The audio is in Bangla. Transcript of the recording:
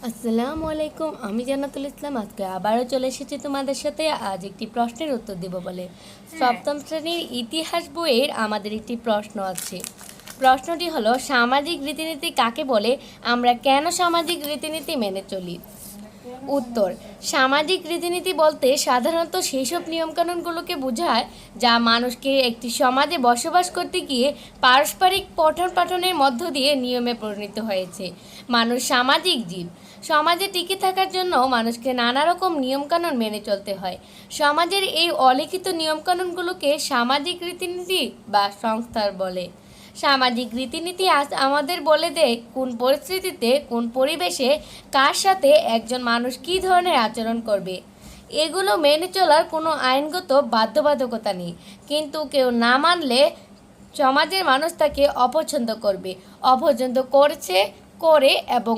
আসসালামু আলাইকুম। আমি জান্নাতুল ইসলাম। আজকে আবারও চলে এসেছি তোমাদের সাথে আজ একটি প্রশ্নের উত্তর দেব বলে। সপ্তম শ্রেণীর ইতিহাস বইয়ের আমাদের একটি প্রশ্ন আছে। প্রশ্নটি হলো, সামাজিক রীতিনীতি কাকে বলে? আমরা কেন সামাজিক রীতিনীতি মেনে চলি? উত্তর: সামাজিক রীতিনীতি বলতে সাধারণত সেইসব নিয়মকানুনগুলোকে বোঝায় যা মানুষকে একটি সমাজে বসবাস করতে গিয়ে পারস্পরিক পঠন পাঠনের মধ্য দিয়ে নিয়মে পরিণত হয়েছে। মানুষ সামাজিক জীব। সমাজে টিকে থাকার জন্য মানুষকে নানা রকম নিয়মকানুন মেনে চলতে হয়। সমাজের এই অলিখিত নিয়মকানুনগুলোকে সামাজিক রীতিনীতি বা সংস্কার বলে। সামাজিক রীতিনীতি আজ আমাদের বলে দেয় কোন পরিস্থিতিতে, কোন পরিবেশে, কার সাথে একজন মানুষ কী ধরনের আচরণ করবে। এগুলো মেনে চলার কোনো আইনগত বাধ্যবাধকতা নেই, কিন্তু কেউ না মানলে সমাজের মানুষ তাকে অপছন্দ করবে, অপছন্দ করছে, করে এবং